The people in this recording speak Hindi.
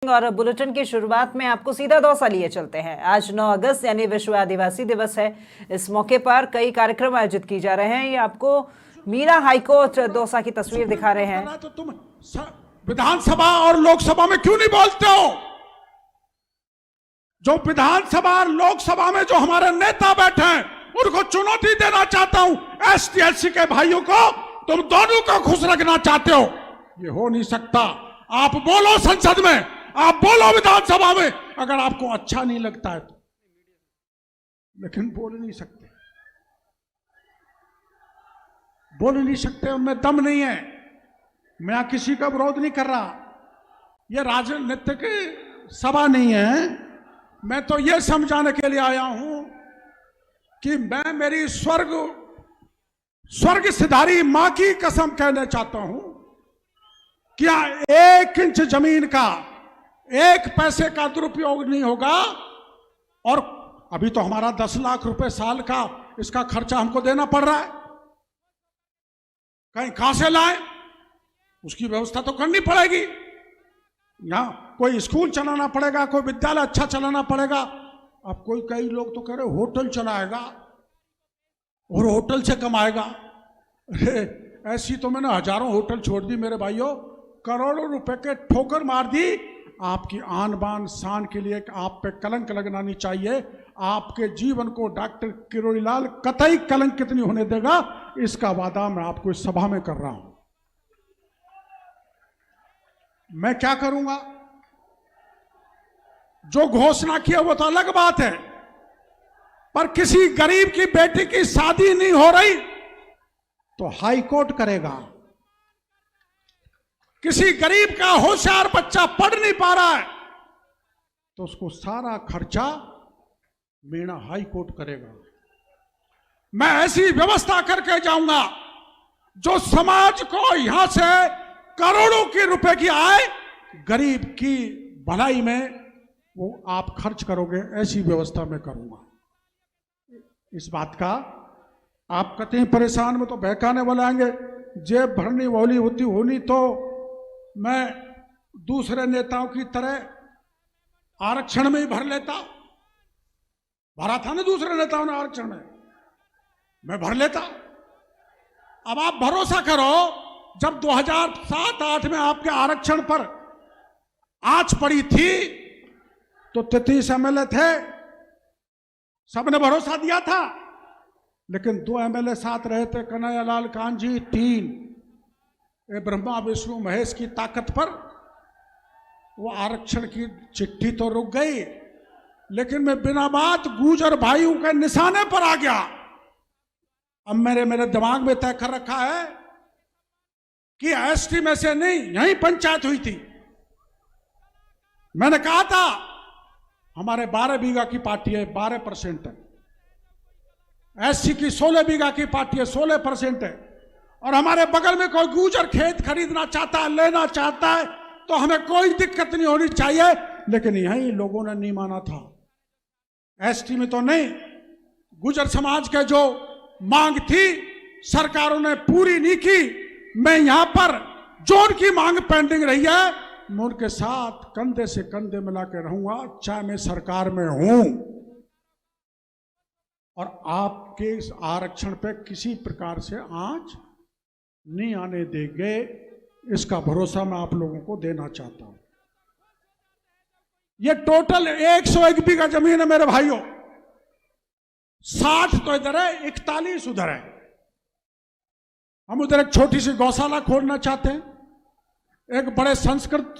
और बुलेटिन की शुरुआत में आपको सीधा दौसा लिए चलते हैं। आज 9 अगस्त यानी विश्व आदिवासी दिवस है। इस मौके पर कई कार्यक्रम आयोजित किए जा रहे हैं। ये आपको मीरा हाईकोर्ट दौसा की तस्वीर दिखा रहे हैं। तो तुम विधानसभा और लोकसभा में क्यों नहीं बोलते हो? जो विधानसभा और लोकसभा में जो हमारे नेता बैठे हैं उनको चुनौती देना चाहता हूं। एसटी एससी के भाइयों को तुम दोनों को खुश रखना चाहते हो, ये हो नहीं सकता। आप बोलो संसद में, आप बोलो विधानसभा में, अगर आपको अच्छा नहीं लगता है तो, लेकिन बोल नहीं सकते, बोल नहीं सकते। उनमें दम नहीं है। मैं किसी का विरोध नहीं कर रहा, यह राजनीतिक सभा नहीं है। मैं तो यह समझाने के लिए आया हूं कि मैं मेरी स्वर्ग सिधारी मां की कसम कहना चाहता हूं, क्या 1 इंच जमीन का 1 पैसे का दुरुपयोग नहीं होगा। और अभी तो हमारा 10 लाख रुपए साल का इसका खर्चा हमको देना पड़ रहा है। कहां से लाए, उसकी व्यवस्था तो करनी पड़ेगी। यहां कोई स्कूल चलाना पड़ेगा, कोई विद्यालय अच्छा चलाना पड़ेगा। अब कई लोग तो कह रहे होटल चलाएगा और होटल से कमाएगा। ऐसी तो मैंने हजारों होटल छोड़ दी मेरे भाइयों, करोड़ों रुपए के ठोकर मार दी। आपकी आन बान शान के लिए आप पे कलंक लगना नहीं चाहिए। आपके जीवन को डॉक्टर किरोड़ीलाल कतई कलंकित नहीं होने देगा, इसका वादा मैं आपको इस सभा में कर रहा हूं। मैं क्या करूंगा, जो घोषणा की है वो तो अलग बात है, पर किसी गरीब की बेटी की शादी नहीं हो रही तो हाई कोर्ट करेगा। किसी गरीब का होशियार बच्चा पढ़ नहीं पा रहा है तो उसको सारा खर्चा मीणा हाई कोर्ट करेगा। मैं ऐसी व्यवस्था करके जाऊंगा जो समाज को यहां से करोड़ों के रुपए की आय गरीब की भलाई में वो आप खर्च करोगे, ऐसी व्यवस्था मैं करूंगा। इस बात का आप कतई परेशान में तो बहकाने वाले आएंगे, जेब भरनी वाली होनी तो मैं दूसरे नेताओं की तरह आरक्षण में ही भर लेता। भरा था ना दूसरे नेताओं ने आरक्षण में, मैं भर लेता। अब आप भरोसा करो, जब 2007-8 में आपके आरक्षण पर आंच पड़ी थी तो 33 एमएलए थे, सबने भरोसा दिया था। लेकिन 2 एमएलए साथ रहे थे, कन्हैयालाल कांजी 3, ब्रह्मा विष्णु महेश की ताकत पर वो आरक्षण की चिट्ठी तो रुक गई, लेकिन मैं बिना बात गुर्जर भाइयों के निशाने पर आ गया। अब मेरे दिमाग में तय कर रखा है कि एसटी में से नहीं, यहीं पंचायत हुई थी। मैंने कहा था हमारे 12 बीघा की पार्टी है, 12% है, एससी की 16 बीघा की पार्टी है, 16% है, और हमारे बगल में कोई गुर्जर खेत खरीदना चाहता है, लेना चाहता है तो हमें कोई दिक्कत नहीं होनी चाहिए। लेकिन यही लोगों ने नहीं माना था, एसटी में तो नहीं। गुर्जर समाज के जो मांग थी सरकारों ने पूरी नहीं की। मैं यहां पर जो उनकी मांग पेंडिंग रही है, मैं उनके साथ कंधे से कंधे मिला के रहूंगा, चाहे मैं सरकार में हूं। और आपके इस आरक्षण पे किसी प्रकार से आंच नहीं आने देंगे, इसका भरोसा मैं आप लोगों को देना चाहता हूं। ये टोटल 101 बीघा जमीन है मेरे भाइयों, 60 तो इधर है, 41 उधर है। हम उधर एक छोटी सी गौशाला खोलना चाहते हैं, एक बड़े संस्कृत